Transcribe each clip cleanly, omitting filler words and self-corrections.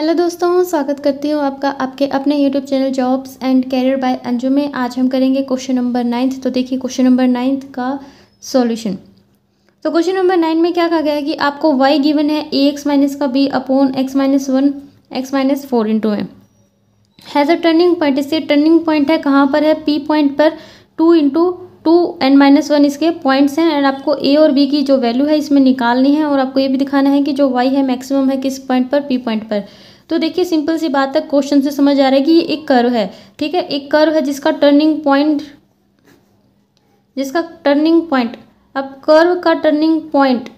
Hello दोस्तों, स्वागत करती हूँ आपका आपके अपने YouTube channel jobs and career by Anju में। आज हम करेंगे क्वेश्चन नंबर 9। तो देखिए क्वेश्चन नंबर 9 का सॉल्यूशन। तो क्वेश्चन नंबर 9 में क्या कहा गया है कि आपको y गिवन है ax माइनस का b upon x minus 1 x minus 4 into है हैज़ अ टर्निंग पॉइंट। इससे टर्निंग पॉइंट है कहाँ पर है, p पॉइंट पर 2 इंटू 2 एन माइनस 1 इसके पॉइंट्स हैं एंड आपको a और b की जो वैल्यू है इसमें निकालनी है और आपको ये भी दिखाना है कि जो y है मैक्सिमम है किस पॉइंट पर, p पॉइंट पर। तो देखिए सिंपल सी बात है, क्वेश्चन से समझ आ रहा है कि ये एक कर्व है, ठीक है। एक कर्व है जिसका टर्निंग पॉइंट अब कर्व का टर्निंग पॉइंट,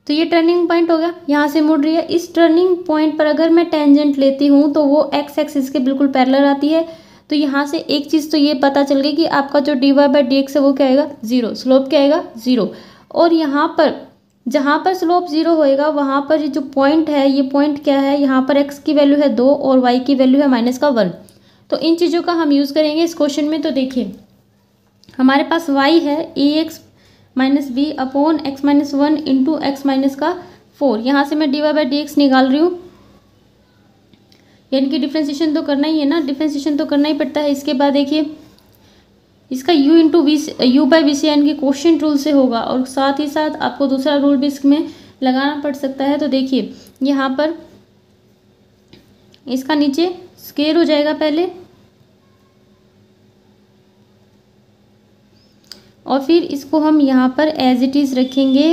तो ये टर्निंग पॉइंट हो गया, यहाँ से मुड़ रही है। इस टर्निंग पॉइंट पर अगर मैं टेंजेंट लेती हूँ तो वो एक्स एक्सिस के बिल्कुल पैरेलल आती है। तो यहाँ से एक चीज़ तो ये पता चल गई कि आपका जो d Y by D x है वो क्या आएगा, जीरो। स्लोप क्या आएगा, जीरो। और यहाँ पर जहाँ पर स्लोप जीरो होएगा वहाँ पर ये जो पॉइंट है, ये पॉइंट क्या है, यहाँ पर एक्स की वैल्यू है 2 और वाई की वैल्यू है माइनस का 1। तो इन चीज़ों का हम यूज़ करेंगे इस क्वेश्चन में। तो देखिए हमारे पास वाई है A x minus B upon x minus 1 into x minus का 4। यहाँ से मैं D Y by D X निकाल रही हूँ, यानी कि डिफ्रेंशिएशन तो करना ही है ना, डिफ्रेंशिएशन तो करना ही पड़ता है। इसके बाद देखिए इसका u into V U by V सी यानी कि क्वोशिएंट रूल से होगा और साथ ही साथ आपको दूसरा रूल भी इसमें लगाना पड़ सकता है। तो देखिए यहाँ पर इसका नीचे स्क्वायर हो जाएगा पहले और फिर इसको हम यहाँ पर एज इट इज़ रखेंगे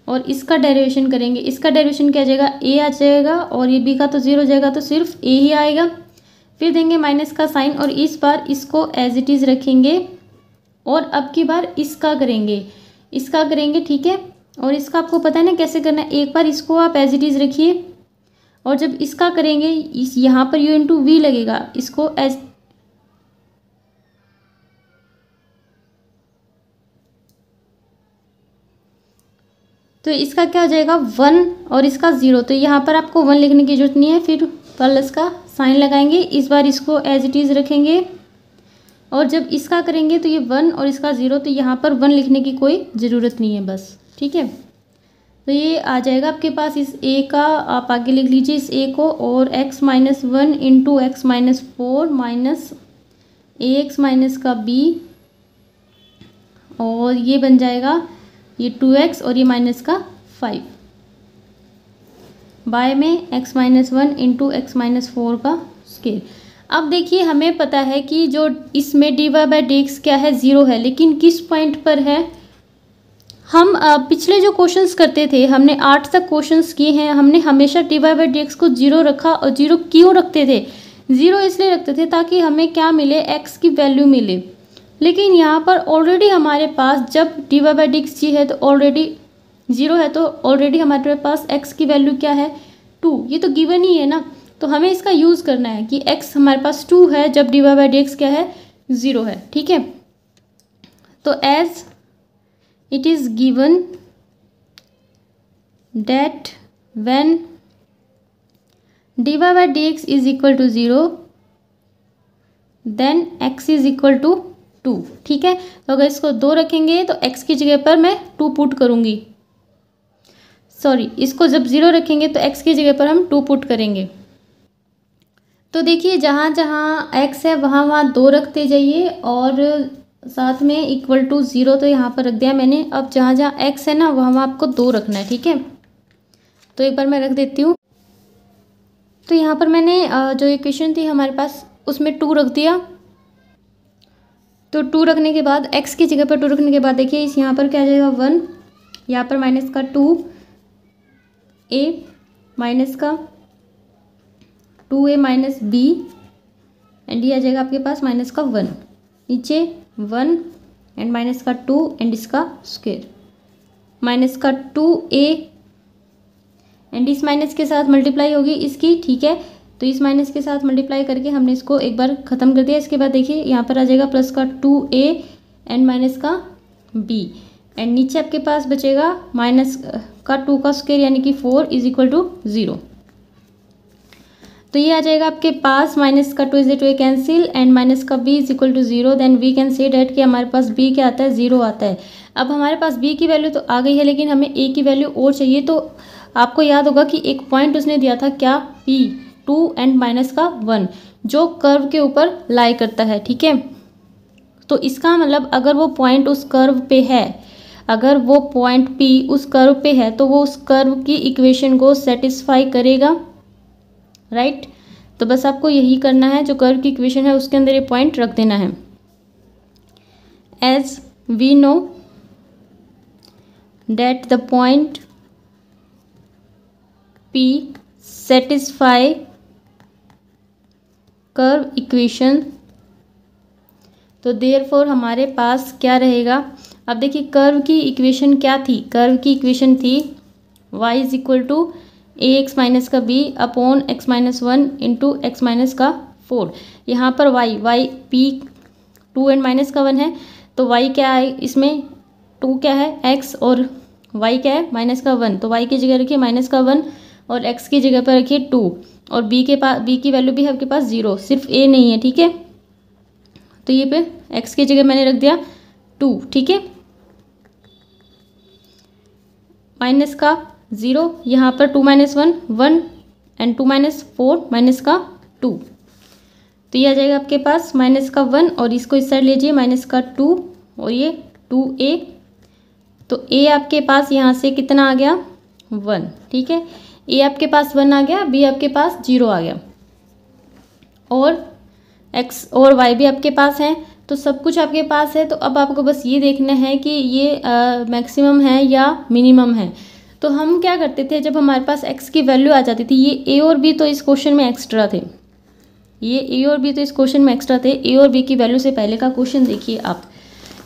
और इसका डेरिवेशन करेंगे। इसका डेरिवेशन क्या आ जाएगा, a आ जाएगा और ये b का तो 0 हो जाएगा तो सिर्फ a ही आएगा। फिर देंगे माइनस का साइन और इस बार इसको एज इट इज़ रखेंगे और अब की बार इसका करेंगे, ठीक है। और इसका आपको पता है ना कैसे करना है, एक बार इसको आप एज इट इज़ रखिए और जब इसका करेंगे इस यहाँ पर u इंटू वी लगेगा, इसको एज तो इसका क्या हो जाएगा 1 और इसका 0। तो यहाँ पर आपको 1 लिखने की जरूरत नहीं है, फिर प्लस का साइन लगाएंगे, इस बार इसको एज इट इज़ रखेंगे और जब इसका करेंगे तो ये 1 और इसका 0, तो यहाँ पर 1 लिखने की कोई ज़रूरत नहीं है बस, ठीक है। तो ये आ जाएगा आपके पास इस a का, आप आगे लिख लीजिए इस a को, और x minus 1 into x minus 4 minus A x minus का b और ये बन जाएगा ये 2x और ये माइनस का 5 बाय में x minus 1 into x minus 4 का स्क्वायर। अब देखिए हमें पता है कि जो इसमें d Y by D x क्या है, 0 है, लेकिन किस पॉइंट पर है। हम पिछले जो क्वेश्चंस करते थे, हमने 8 तक क्वेश्चंस किए हैं, हमने हमेशा d Y by D x को 0 रखा। और 0 क्यों रखते थे, 0 इसलिए रखते थे ताकि हमें क्या मिले, x की वैल्यू मिले। लेकिन यहाँ पर ऑलरेडी हमारे पास जब d Y by D x है तो ऑलरेडी 0 है, तो ऑलरेडी हमारे पास x की वैल्यू क्या है 2, ये तो गिवन ही है ना। तो हमें इसका यूज़ करना है कि x हमारे पास 2 है जब d Y by D x क्या है 0 है, ठीक है। तो as it is given that when d Y by D x is equal to 0 then x is equal to 2, ठीक है। तो अगर इसको 2 रखेंगे तो x की जगह पर मैं 2 पुट करूँगी, सॉरी इसको जब 0 रखेंगे तो x की जगह पर हम 2 पुट करेंगे। तो देखिए जहाँ जहाँ x है वहाँ वहाँ 2 रखते जाइए और साथ में इक्वल टू 0 तो यहाँ पर रख दिया मैंने। अब जहाँ जहाँ x है ना वहाँ वहाँ आपको 2 रखना है, ठीक है। तो एक बार मैं रख देती हूँ। तो यहाँ पर मैंने जो इक्वेशन थी हमारे पास उसमें 2 रख दिया। तो 2 रखने के बाद x की जगह पर 2 रखने के बाद देखिए इस यहाँ पर क्या आ जाएगा 1, यहाँ पर माइनस का 2a माइनस का 2a माइनस b एंड ये आ जाएगा आपके पास माइनस का 1, नीचे 1 एंड माइनस का 2 एंड इसका स्क्वायर माइनस का 2a एंड इस माइनस के साथ मल्टीप्लाई होगी इसकी, ठीक है। तो इस माइनस के साथ मल्टीप्लाई करके हमने इसको एक बार ख़त्म कर दिया। इसके बाद देखिए यहाँ पर आ जाएगा प्लस का 2a एंड माइनस का b एंड नीचे आपके पास बचेगा माइनस का 2 का स्क्वायर यानी कि 4 इज इक्वल टू 0। तो ये आ जाएगा आपके पास माइनस का 2 इज 2 कैंसिल एंड माइनस का b is equal to 0, then we can say that कि हमारे पास b क्या आता है, 0 आता है। अब हमारे पास b की वैल्यू तो आ गई है, लेकिन हमें a की वैल्यू और चाहिए। तो आपको याद होगा कि एक पॉइंट उसने दिया था क्या, p 2 एंड माइनस का 1 जो कर्व के ऊपर लाई करता है, ठीक है। तो इसका मतलब अगर वो पॉइंट उस कर्व पे है, अगर वो पॉइंट p उस कर्व पे है तो वो उस कर्व की इक्वेशन को सेटिस्फाई करेगा, राइट। तो बस आपको यही करना है, जो कर्व की इक्वेशन है उसके अंदर ये पॉइंट रख देना है। As we know that the point p satisfy curve equation, तो देयरफॉर हमारे पास क्या रहेगा। अब देखिए कर्व की इक्वेशन क्या थी, कर्व की इक्वेशन थी y is equal to a x minus का b upon x minus 1 into x minus का 4। यहाँ पर y p 2 एंड माइनस का 1 है, तो y क्या है इसमें, 2 क्या है x और y क्या है माइनस का 1, तो y की जगह रखिए माइनस का 1 और x की जगह पर रखिए 2 और b की वैल्यू भी है आपके पास 0, सिर्फ a नहीं है, ठीक है। तो ये पे x की जगह मैंने रख दिया 2, ठीक है। माइनस का 0, यहाँ पर 2 माइनस 1 1 एंड 2 माइनस 4 माइनस का 2, तो ये आ जाएगा आपके पास माइनस का 1 और इसको इस साइड लीजिए माइनस का 2 और ये 2a, तो a आपके पास यहाँ से कितना आ गया 1, ठीक है। a आपके पास 1 आ गया, b आपके पास 0 आ गया और x और y भी आपके पास है, तो सब कुछ आपके पास है। तो अब आपको बस ये देखना है कि ये मैक्सिमम है या मिनिमम है। तो हम क्या करते थे, जब हमारे पास x की वैल्यू आ जाती थी, ये a और b तो इस क्वेश्चन में एक्स्ट्रा थे, ये a और b तो इस क्वेश्चन में एक्स्ट्रा थे। a और b की वैल्यू से पहले का क्वेश्चन देखिए आप,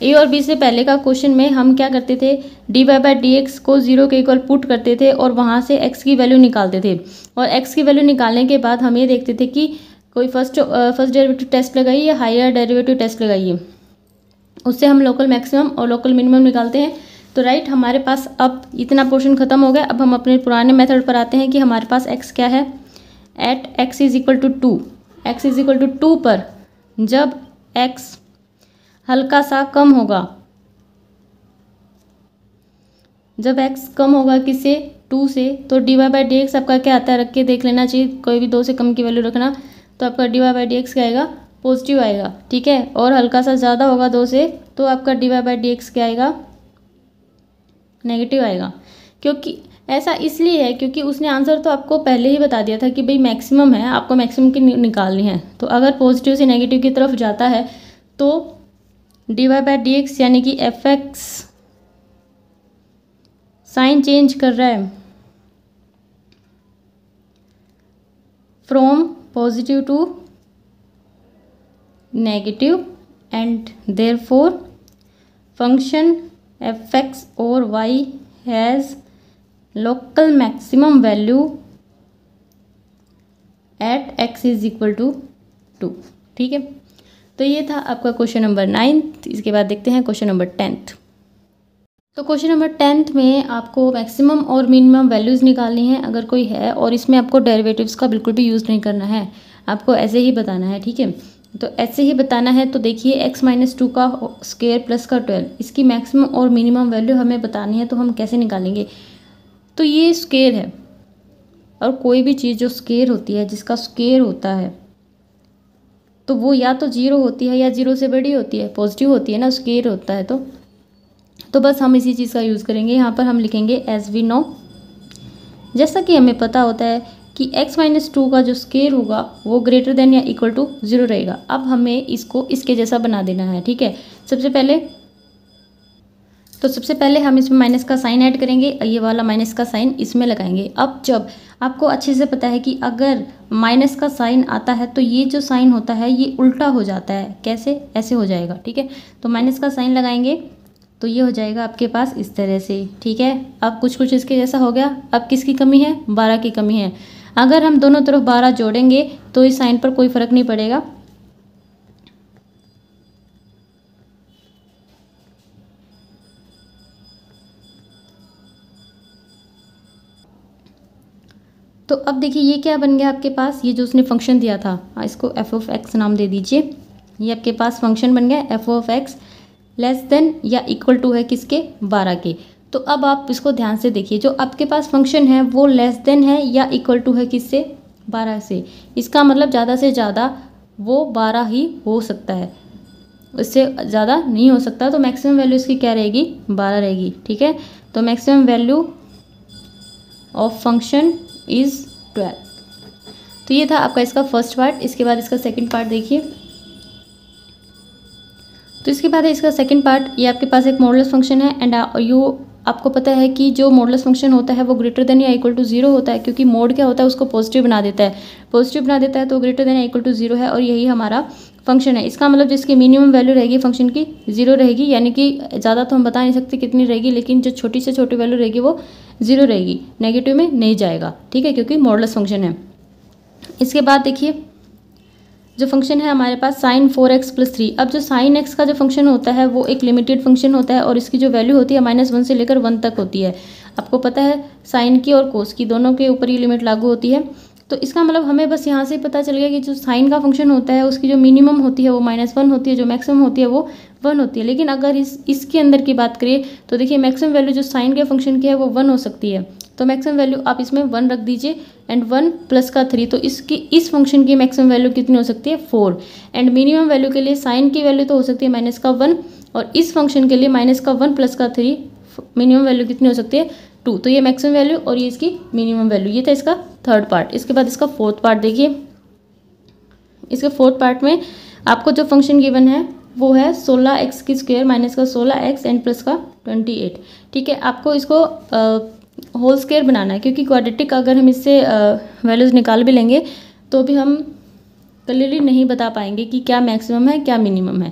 a और b से पहले का क्वेश्चन में हम क्या करते थे, dy बाई डी एक्स को 0 के इक्वल पुट करते थे और वहाँ से x की वैल्यू निकालते थे, और x की वैल्यू निकालने के बाद हम ये देखते थे कि कोई फर्स्ट डेरिवेटिव टेस्ट लगाइए या हायर डेरिवेटिव टेस्ट लगाइए, उससे हम लोकल मैक्सिमम और लोकल मिनिमम निकालते हैं। तो राइट हमारे पास अब इतना पोर्शन खत्म हो गया। अब हम अपने पुराने मेथड पर आते हैं कि हमारे पास x क्या है, at x is equal to 2, x is equal to 2 पर जब x हल्का सा कम होगा, जब x कम होगा किससे, 2 से, तो dy बाई डी एक्स आपका क्या आता है, रख के देख लेना चाहिए, कोई भी 2 से कम की वैल्यू रखना, तो आपका dy बाई डी एक्स क्या आएगा, पॉजिटिव आएगा, ठीक है। और हल्का सा ज़्यादा होगा 2 से, तो आपका dy बाई डी एक्स क्या आएगा, नेगेटिव आएगा। क्योंकि ऐसा इसलिए है क्योंकि उसने आंसर तो आपको पहले ही बता दिया था कि भाई मैक्सिमम है, आपको मैक्सिमम की निकालनी है। तो अगर पॉजिटिव से नेगेटिव की तरफ जाता है तो dy बाई डी एक्स यानी कि एफ एक्स साइन चेंज कर रहा है from positive to negative, and therefore function F X और Y has local maximum value at X is equal to 2, ठीक है। तो ये था आपका क्वेश्चन नंबर 9। इसके बाद देखते हैं क्वेश्चन नंबर 10। तो क्वेश्चन नंबर 10 में आपको मैक्सिमम और मिनिमम वैल्यूज़ निकालनी है अगर कोई है, और इसमें आपको डेरिवेटिव्स का बिल्कुल भी यूज़ नहीं करना है, आपको ऐसे ही बताना है, ठीक है। तो ऐसे ही बताना है। तो देखिए x माइनस 2 का स्क्वायर प्लस का 12, इसकी मैक्सिमम और मिनिमम वैल्यू हमें बतानी है। तो हम कैसे निकालेंगे, तो ये स्क्वायर है, और कोई भी चीज़ जो स्क्वायर होती है, जिसका स्क्वायर होता है, तो वो या तो 0 होती है या 0 से बड़ी होती है, पॉजिटिव होती है ना, स्क्वायर होता है। तो बस हम इसी चीज़ का यूज़ करेंगे। यहाँ पर हम लिखेंगे एज वी नो, जैसा कि हमें पता होता है कि x माइनस 2 का जो स्क्वायर होगा वो ग्रेटर देन या इक्वल टू 0 रहेगा। अब हमें इसको इसके जैसा बना देना है, ठीक है। सबसे पहले हम इसमें माइनस का साइन ऐड करेंगे, ये वाला माइनस का साइन इसमें लगाएंगे। अब जब आपको अच्छे से पता है कि अगर माइनस का साइन आता है तो ये जो साइन होता है ये उल्टा हो जाता है, कैसे, ऐसे हो जाएगा, ठीक है। तो माइनस का साइन लगाएंगे तो ये हो जाएगा आपके पास इस तरह से, ठीक है। अब कुछ कुछ इसके जैसा हो गया। अब किसकी कमी है, 12 की कमी है। अगर हम दोनों तरफ 12 जोड़ेंगे तो इस साइन पर कोई फ़र्क नहीं पड़ेगा, तो अब देखिए ये क्या बन गया आपके पास, ये जो उसने फंक्शन दिया था, इसको एफ ऑफ एक्स नाम दे दीजिए। ये आपके पास फंक्शन बन गया F of x less than या इक्वल टू है किसके, 12 के। तो अब आप इसको ध्यान से देखिए, जो आपके पास फंक्शन है वो लेस देन है या इक्वल टू है किससे, 12 से। इसका मतलब ज़्यादा से ज़्यादा वो 12 ही हो सकता है, इससे ज़्यादा नहीं हो सकता। तो मैक्सिमम वैल्यू इसकी क्या रहेगी, 12 रहेगी। ठीक है, तो maximum value of function is 12। तो ये था आपका इसका फर्स्ट पार्ट। इसके बाद इसका सेकंड पार्ट देखिए। तो इसके बाद है इसका सेकंड पार्ट, ये आपके पास एक मॉडुलस फंक्शन है एंड आपको पता है कि जो मॉडुलस फंक्शन होता है वो ग्रेटर देन या इक्वल टू 0 होता है, क्योंकि मोड क्या होता है, उसको पॉजिटिव बना देता है। पॉजिटिव बना देता है तो ग्रेटर देन या इक्वल टू 0 है, और यही हमारा फंक्शन है। इसका मतलब जिसकी मिनिमम वैल्यू रहेगी फंक्शन की 0 रहेगी, यानी कि ज़्यादा तो हम बता नहीं सकते कितनी रहेगी, लेकिन जो छोटी से छोटी वैल्यू रहेगी वो 0 रहेगी, नेगेटिव में नहीं जाएगा। ठीक है, क्योंकि मॉडुलस फंक्शन है। इसके बाद देखिए जो फंक्शन है हमारे पास साइन 4x + 3। अब जो साइन x का जो फंक्शन होता है वो एक लिमिटेड फंक्शन होता है, और इसकी जो वैल्यू होती है -1 से लेकर 1 तक होती है। आपको पता है साइन की और कोस की दोनों के ऊपर ये लिमिट लागू होती है। तो इसका मतलब हमें बस यहाँ से पता चल गया कि जो साइन का फंक्शन होता है उसकी जो मिनिमम होती है वो -1 होती है, जो मैक्सिमम होती है वो 1 होती है। लेकिन अगर इसके अंदर की बात करें तो देखिए मैक्सिमम वैल्यू जो साइन के फंक्शन की है वो 1 हो सकती है। तो मैक्सिमम वैल्यू आप इसमें 1 रख दीजिए एंड 1 + का 3, तो इस फंक्शन की मैक्सिमम वैल्यू कितनी हो सकती है, 4। एंड मिनिमम वैल्यू के लिए साइन की वैल्यू तो हो सकती है -1, और इस फंक्शन के लिए -1 + का 3 मिनिमम वैल्यू कितनी हो सकती है, 2। तो ये मैक्सिमम वैल्यू और ये इसकी मिनिमम वैल्यू। ये था इसका थर्ड पार्ट। इसके बाद इसका फोर्थ पार्ट देखिए। इसके फोर्थ पार्ट में आपको जो फंक्शन गिवन है वो है 16x² - 16x एंड प्लस का 28। ठीक है, आपको इसको होल स्क्वायर बनाना है, क्योंकि क्वाड्रेटिक अगर हम इससे वैल्यूज़ निकाल भी लेंगे तो भी हम क्लियरली नहीं बता पाएंगे कि क्या मैक्सिमम है क्या मिनिमम है।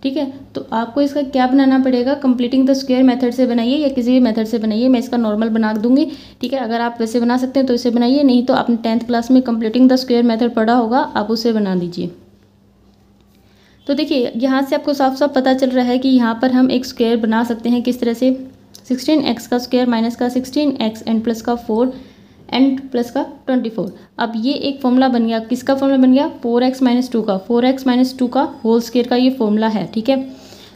ठीक है, तो आपको इसका क्या बनाना पड़ेगा, कंप्लीटिंग द स्क्वायर मेथड से बनाइए या किसी भी मेथड से बनाइए। मैं इसका नॉर्मल बना दूंगी। ठीक है, अगर आप वैसे बना सकते हैं तो इसे बनाइए, नहीं तो आपने 10th क्लास में कंप्लीटिंग द स्क्वायर मेथड पढ़ा होगा, आप उसे बना दीजिए। तो देखिए यहाँ से आपको साफ साफ पता चल रहा है कि यहाँ पर हम एक स्क्वायर बना सकते हैं। किस तरह से, 16x का स्क्वायर माइनस का 16x एंड प्लस का 4 एंड प्लस का 24। अब ये एक फॉर्मूला बन गया। किसका फॉर्मूला बन गया, 4x - 2 का, 4x - 2 का होल स्क्वायर का ये फॉर्मूला है। ठीक है,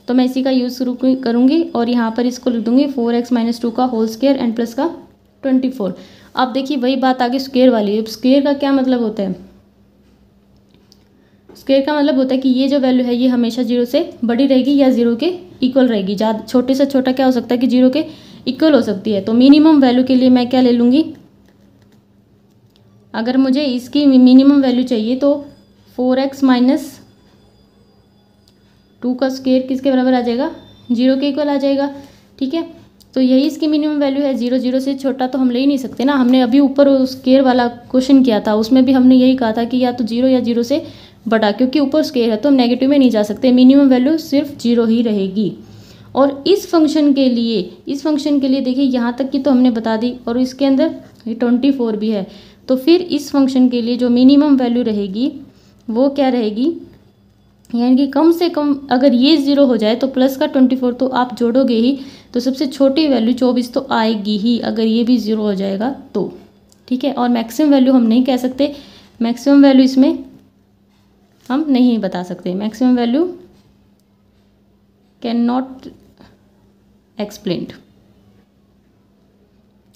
तो मैं इसी का यूज़ शुरू करूँगी और यहाँ पर इसको लिख दूँगी 4x - 2 का होल स्क्वायर एंड प्लस का 24। अब देखिए वही बात आगे स्क्वायर वाली है। स्क्वायर का क्या मतलब होता है, स्क्वायर का मतलब होता है कि ये जो वैल्यू है ये हमेशा 0 से बड़ी रहेगी या 0 के इक्वल रहेगी। ज़्यादा छोटे से छोटा क्या हो सकता है कि 0 के इक्वल हो सकती है। तो मिनिमम वैल्यू के लिए मैं क्या ले लूँगी, अगर मुझे इसकी मिनिमम वैल्यू चाहिए तो 4x - 2 का स्क्वायर किसके बराबर आ जाएगा, 0 के इक्वल आ जाएगा। ठीक है, तो यही इसकी मिनिमम वैल्यू है। 0 से छोटा तो हम ले ही नहीं सकते ना। हमने अभी ऊपर स्क्वायर वाला क्वेश्चन किया था, उसमें भी हमने यही कहा था कि या तो 0 या 0 से बड़ा, क्योंकि ऊपर स्क्वायर है तो हम नेगेटिव में नहीं जा सकते। मिनिमम वैल्यू सिर्फ 0 ही रहेगी। और इस फंक्शन के लिए देखिए यहाँ तक की तो हमने बता दी, और इसके अंदर ये 24 भी है। तो फिर इस फंक्शन के लिए जो मिनिमम वैल्यू रहेगी वो क्या रहेगी, यानी कि कम से कम अगर ये 0 हो जाए तो प्लस का 24 तो आप जोड़ोगे ही, तो सबसे छोटी वैल्यू 24 तो आएगी ही अगर ये भी 0 हो जाएगा तो। ठीक है, और मैक्सिमम वैल्यू हम नहीं कह सकते, मैक्सिमम वैल्यू इसमें हम नहीं बता सकते। Maximum value can not explained.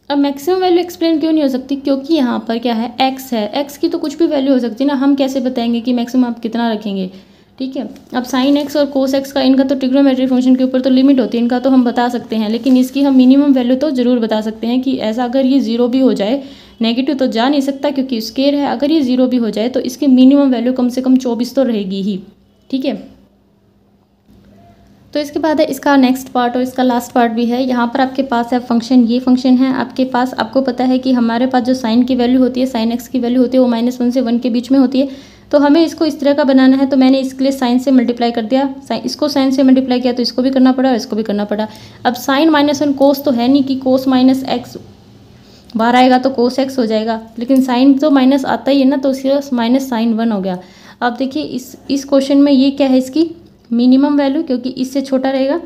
अब मैक्सिमम वैल्यू एक्सप्लेन क्यों नहीं हो सकती, क्योंकि यहाँ पर क्या है, x है। x की तो कुछ भी वैल्यू हो सकती है ना, हम कैसे बताएंगे कि मैक्सिमम आप कितना रखेंगे। ठीक है, अब साइन x और कोस x का, इनका तो ट्रिग्नोमेट्री फंक्शन के ऊपर तो लिमिट होती है, इनका तो हम बता सकते हैं, लेकिन इसकी हम मिनिमम वैल्यू तो ज़रूर बता सकते हैं कि ऐसा अगर ये 0 भी हो जाए, नेगेटिव तो जा नहीं सकता क्योंकि स्क्वायर है, अगर ये 0 भी हो जाए तो इसकी मिनिमम वैल्यू कम से कम 24 तो रहेगी ही। ठीक है, तो इसके बाद है इसका नेक्स्ट पार्ट और इसका लास्ट पार्ट भी है। यहाँ पर आपके पास है फंक्शन, ये फंक्शन है आपके पास। आपको पता है कि हमारे पास जो साइन की वैल्यू होती है, साइन x की वैल्यू होती है वो -1 से 1 के बीच में होती है। तो हमें इसको इस तरह का बनाना है, तो मैंने इसके लिए साइन से मल्टीप्लाई कर दिया। इसको साइन से मल्टीप्लाई किया तो इसको भी करना पड़ा और इसको भी करना पड़ा। अब साइन -1 कोस तो है नहीं कि कोस -x बाहर आएगा तो कोस x हो जाएगा, लेकिन साइन तो माइनस आता ही है ना, तो इसका -sin1 हो गया। अब देखिए इस क्वेश्चन में ये क्या है, इसकी मिनिमम वैल्यू, क्योंकि इससे छोटा रहेगा,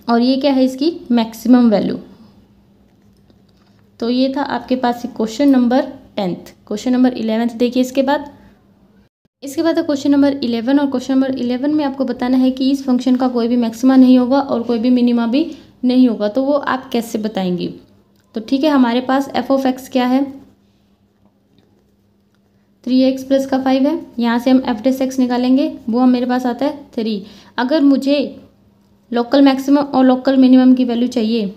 और ये क्या है इसकी मैक्सिमम वैल्यू। तो ये था आपके पास question number 10th। Question number 11th देखिए इसके बाद है क्वेश्चन नंबर 11 और क्वेश्चन नंबर 11 में आपको बताना है कि इस फंक्शन का कोई भी मैक्सिमा नहीं होगा और कोई भी मिनिमा भी नहीं होगा, तो वो आप कैसे बताएंगी। तो ठीक है, हमारे पास एफ ऑफ एक्स क्या है, 3x प्लस का 5 है। यहाँ से हम एफ डेस एक्स निकालेंगे, वो मेरे पास आता है 3। अगर मुझे लोकल मैक्सिमम और लोकल मिनिमम की वैल्यू चाहिए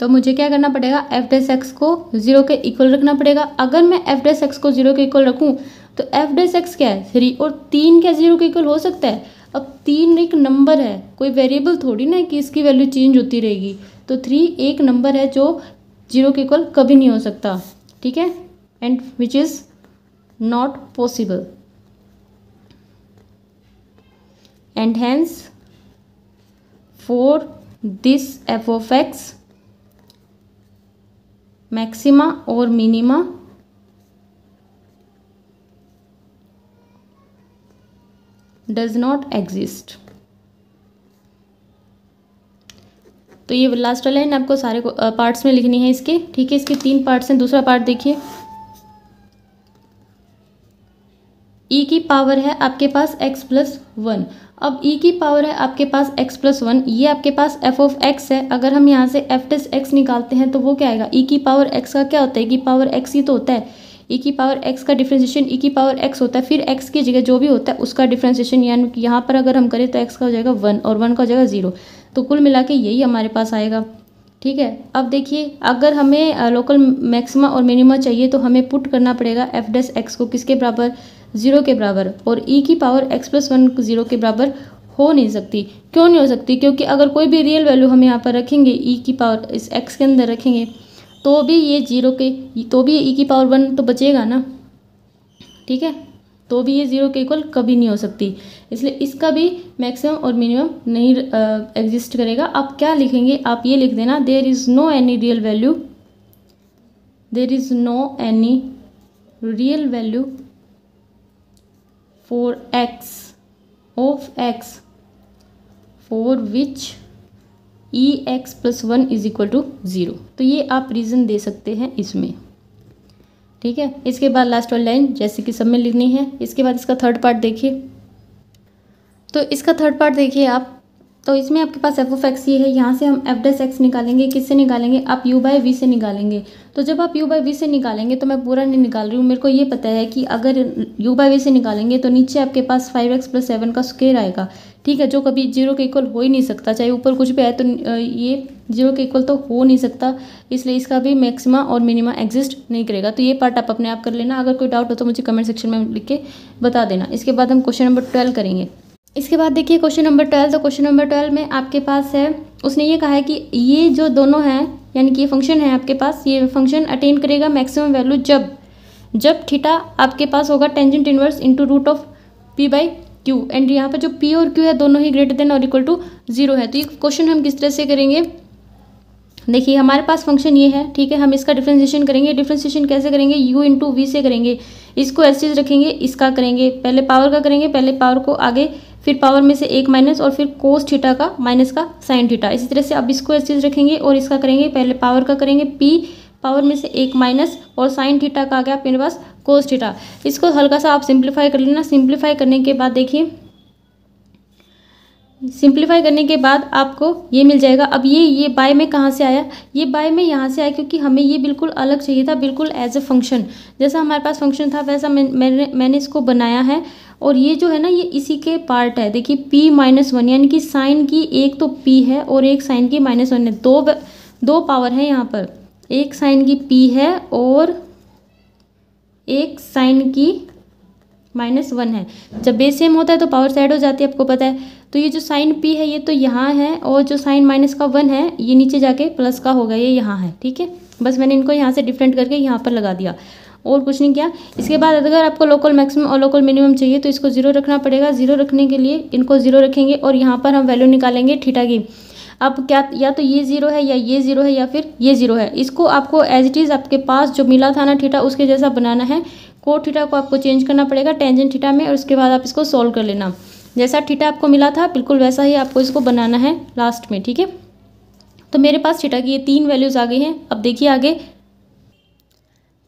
तो मुझे क्या करना पड़ेगा, एफ डेस एक्स को 0 के इक्वल रखना पड़ेगा। अगर मैं एफ डेस एक्स को 0 के इक्वल रखूँ तो एफ डेस एक्स क्या है 3, और 3 क्या 0 के इक्वल हो सकता है। अब 3 एक नंबर है, कोई वेरिएबल थोड़ी ना है कि इसकी वैल्यू चेंज होती रहेगी। तो 3 एक नंबर है जो 0 के इक्वल कभी नहीं हो सकता, ठीक है, and which is not possible, and hence for this F of x maxima और मिनिमा डज नॉट एग्जिस्ट। तो ये लास्ट लाइन आपको सारे पार्ट्स में लिखनी है इसके, ठीक है। इसके 3 पार्ट्स हैं। दूसरा पार्ट देखिए, e की पावर है आपके पास x प्लस 1। अब e की पावर है आपके पास x प्लस 1, ये आपके पास f ऑफ x है। अगर हम यहाँ से f डेस x निकालते हैं तो वो क्या आएगा, e की पावर x का क्या होता है, e की पावर x ही तो होता है। e की पावर x का डिफ्रेंशिएशन e की पावर x होता है, फिर x की जगह जो भी होता है उसका डिफ्रेंशिएशन, यानी कि यहाँ पर अगर हम करें तो x का हो जाएगा 1 और 1 का हो जाएगा 0। तो कुल मिला के यही हमारे पास आएगा, ठीक है। अब देखिए, अगर हमें लोकल मैक्सिमा और मिनिमा चाहिए तो हमें पुट करना पड़ेगा एफ डेस एक्स को किसके बराबर, 0 के बराबर। और e की पावर x प्लस 1 0 के बराबर हो नहीं सकती। क्यों नहीं हो सकती, क्योंकि अगर कोई भी रियल वैल्यू हम यहाँ पर रखेंगे, e की पावर इस x के अंदर रखेंगे तो भी ये 0 के, तो भी ये e की पावर 1 तो बचेगा ना, ठीक है। तो भी ये 0 के इक्वल कभी नहीं हो सकती, इसलिए इसका भी मैक्सिमम और मिनिमम नहीं एग्जिस्ट करेगा। आप क्या लिखेंगे, आप ये लिख देना, there is no any real value, there is no any real value for x of x for which ex plus 1 is equal to 0। तो ये आप रीज़न दे सकते हैं इसमें, ठीक है। इसके बाद लास्ट वाली लाइन जैसे कि सब में लिखनी है। इसके बाद इसका थर्ड पार्ट देखिए, तो इसका थर्ड पार्ट देखिए आप, तो इसमें आपके पास एफ ऑफ एक्स ये है, यहाँ से हम एफ डेस एक्स निकालेंगे, किससे निकालेंगे, आप यू बाई वी से निकालेंगे। तो जब आप यू बाई वी से निकालेंगे, तो मैं पूरा नहीं निकाल रही हूँ, मेरे को ये पता है कि अगर यू बाई वी से निकालेंगे तो नीचे आपके पास 5x प्लस 7 का स्क्वायर आएगा, ठीक है, जो कभी 0 के इक्वल हो ही नहीं सकता। चाहे ऊपर कुछ भी आए तो ये 0 के इक्वल तो हो नहीं सकता, इसलिए इसका भी मैक्सिमा और मिनिमा एग्जिस्ट नहीं करेगा। तो ये पार्ट आप अपने आप कर लेना। अगर कोई डाउट हो तो मुझे कमेंट सेक्शन में लिख के बता देना। इसके बाद हम क्वेश्चन नंबर 12 करेंगे। इसके बाद देखिए क्वेश्चन नंबर 12, तो क्वेश्चन नंबर 12 में आपके पास है, उसने ये कहा है कि ये जो दोनों हैं, यानी कि ये फंक्शन है आपके पास, ये फंक्शन अटेन करेगा मैक्सिमम वैल्यू जब थीटा आपके पास होगा tangent inverse into root of p by q, and यहाँ पर जो p और q है दोनों ही ग्रेटर देन और इक्वल टू 0 है। तो ये क्वेश्चन हम किस तरह से करेंगे, देखिए हमारे पास फंक्शन ये है, ठीक है, हम इसका डिफ्रेंशिएशन करेंगे। डिफ्रेंशिएशन कैसे करेंगे, u इंटू वी से करेंगे, इसको ऐसे चीज रखेंगे, इसका करेंगे, पहले पावर का करेंगे, पहले पावर को आगे, फिर पावर में से 1 माइनस, और फिर कोस थीटा का माइनस का साइन थीटा। इसी तरह से अब इसको ऐसे चीज रखेंगे और इसका करेंगे, पहले पावर का करेंगे p पावर में से 1 माइनस, और साइन थीटा का आ गया मेरे पास कोस थीटा। इसको हल्का सा आप सिंप्लीफाई कर लेना। सिंप्लीफाई करने के बाद देखिए, सिंप्लीफाई करने के बाद आपको ये मिल जाएगा। अब ये बाय में कहाँ से आया, ये बाय में यहाँ से आया, क्योंकि हमें ये बिल्कुल अलग चाहिए था, बिल्कुल एज ए फंक्शन। जैसा हमारे पास फंक्शन था वैसा मैंने इसको बनाया है, और ये जो है ना ये इसी के पार्ट है। देखिए p माइनस 1, यानी कि साइन की एक तो p है और एक साइन की -1 है, दो पावर है यहाँ पर, एक साइन की p है और एक साइन की -1 है। जब बेस सेम होता है तो पावर साइड हो जाती है, आपको पता है। तो ये जो साइन p है ये तो यहाँ है, और जो साइन -1 है ये नीचे जाके प्लस का होगा, ये यहाँ है, ठीक है। बस मैंने इनको यहाँ से डिफरेंट करके यहाँ पर लगा दिया, और कुछ नहीं किया। इसके बाद अगर आपको लोकल मैक्सिमम और लोकल मिनिमम चाहिए तो इसको 0 रखना पड़ेगा। 0 रखने के लिए इनको 0 रखेंगे और यहाँ पर हम वैल्यू निकालेंगे थीटा की। अब क्या, या तो ये 0 है या ये 0 है या फिर ये 0 है। इसको आपको एज इट इज़ आपके पास जो मिला था ना थीटा उसके जैसा बनाना है। कोट थीटा को आपको चेंज करना पड़ेगा टेंजेंट थीटा में, और उसके बाद आप इसको सॉल्व कर लेना। जैसा थीटा आपको मिला था बिल्कुल वैसा ही आपको इसको बनाना है लास्ट में, ठीक है। तो मेरे पास थीटा की ये 3 वैल्यूज़ आ गई हैं। अब देखिए आगे,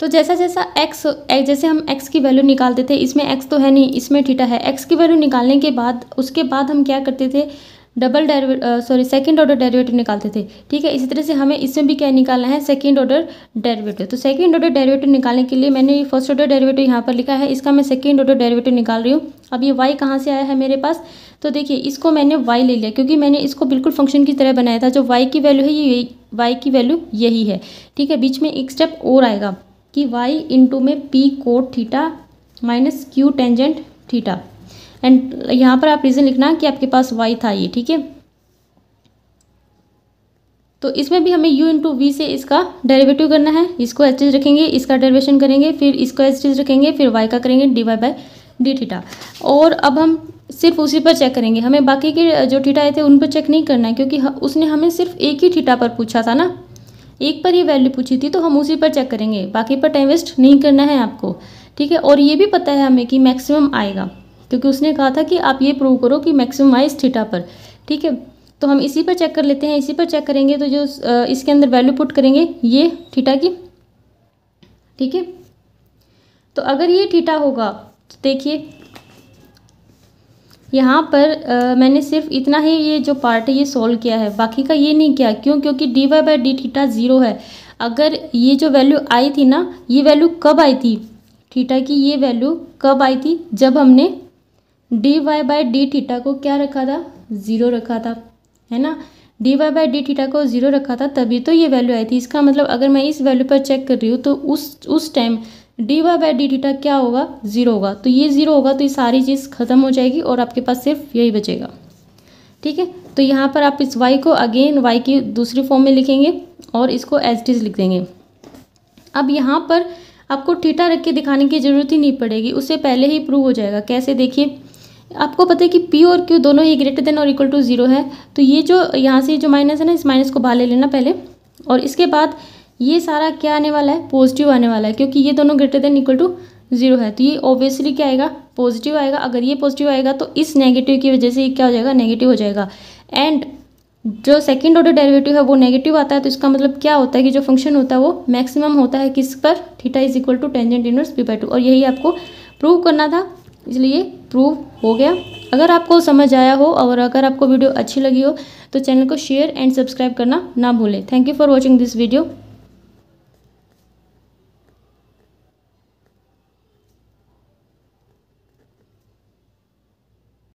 तो जैसा जैसा जैसे हम x की वैल्यू निकालते थे, इसमें x तो है नहीं, इसमें थीटा है। x की वैल्यू निकालने के बाद उसके बाद हम क्या करते थे, सेकंड ऑर्डर डेरिवेटिव निकालते थे, ठीक है। इसी तरह से हमें इसमें भी क्या निकालना है, सेकंड ऑर्डर डेरिवेटिव। तो सेकंड ऑर्डर डेरिवेटिव निकालने के लिए मैंने फर्स्ट ऑर्डर डेरिवेटिव यहाँ पर लिखा है, इसका मैं सेकंड ऑर्डर डेरिवेटिव निकाल रही हूँ। अब ये y कहाँ से आया है मेरे पास, तो देखिए इसको मैंने y ले लिया क्योंकि मैंने इसको बिल्कुल फंक्शन की तरह बनाया था। जो y की वैल्यू है ये y की वैल्यू यही है, ठीक है। बीच में एक स्टेप और आएगा कि y इंटू में p cot theta minus q tangent theta, and यहाँ पर आप रीज़न लिखना कि आपके पास y था ये, ठीक है। तो इसमें भी हमें u इंटू वी से इसका डेरिवेटिव करना है। इसको एच चीज रखेंगे, इसका डेरिवेशन करेंगे, फिर इसको एच चीज रखेंगे, फिर y का करेंगे dy बाय डी थीटा। और अब हम सिर्फ उसी पर चेक करेंगे, हमें बाकी के जो थीटा आए थे उन पर चेक नहीं करना है क्योंकि उसने हमें सिर्फ एक ही थीटा पर पूछा था ना, एक पर ही वैल्यू पूछी थी, तो हम उसी पर चेक करेंगे, बाकी पर टाइम वेस्ट नहीं करना है आपको, ठीक है। और ये भी पता है हमें कि मैक्सिमम आएगा क्योंकि उसने कहा था कि आप ये प्रूव करो कि मैक्सिमम आए इस थीटा पर, ठीक है। तो हम इसी पर चेक कर लेते हैं, इसी पर चेक करेंगे तो जो इसके अंदर वैल्यू पुट करेंगे ये थीटा की, ठीक है। तो अगर ये थीटा होगा तो देखिए यहाँ पर मैंने सिर्फ इतना ही ये जो पार्ट है ये सॉल्व किया है, बाकी का ये नहीं किया। क्यों? क्योंकि d Y by d theta 0 है। अगर ये जो वैल्यू आई थी ना, ये वैल्यू कब आई थी थीटा की, ये वैल्यू कब आई थी, जब हमने d Y by d theta को क्या रखा था, 0 रखा था, है ना। D Y by d theta को 0 रखा था तभी तो ये वैल्यू आई थी। इसका मतलब अगर मैं इस वैल्यू पर चेक कर रही हूँ तो उस time d Y by d theta क्या होगा, 0 होगा। तो ये 0 होगा तो ये सारी चीज़ खत्म हो जाएगी और आपके पास सिर्फ यही बचेगा, ठीक है। तो यहाँ पर आप इस y को अगेन y की दूसरी फॉर्म में लिखेंगे और इसको एज इट इज लिख देंगे। अब यहाँ पर आपको थीटा रख के दिखाने की ज़रूरत ही नहीं पड़ेगी, उससे पहले ही प्रूव हो जाएगा। कैसे? देखिए आपको पता है कि p और q दोनों ही ग्रेटर देन और इक्वल टू 0 है। तो ये जो यहाँ से जो माइनस है ना, इस माइनस को बाहर ले लेना पहले, और इसके बाद ये सारा क्या आने वाला है, पॉजिटिव आने वाला है, क्योंकि ये दोनों ग्रेटर देन इक्वल टू 0 है। तो ये ऑब्वियसली क्या आएगा, पॉजिटिव आएगा। अगर ये पॉजिटिव आएगा तो इस नेगेटिव की वजह से ये क्या हो जाएगा, नेगेटिव हो जाएगा। एंड जो सेकंड ऑर्डर डेरिवेटिव है वो नेगेटिव आता है, तो इसका मतलब क्या होता है कि जो फंक्शन होता है वो मैक्सिमम होता है किस पर, theta is equal to tangent inverse p by 2। और यही आपको प्रूव करना था, इसलिए प्रूव हो गया। अगर आपको समझ आया हो और अगर आपको वीडियो अच्छी लगी हो तो चैनल को शेयर एंड सब्सक्राइब करना ना भूलें। Thank you for watching this video.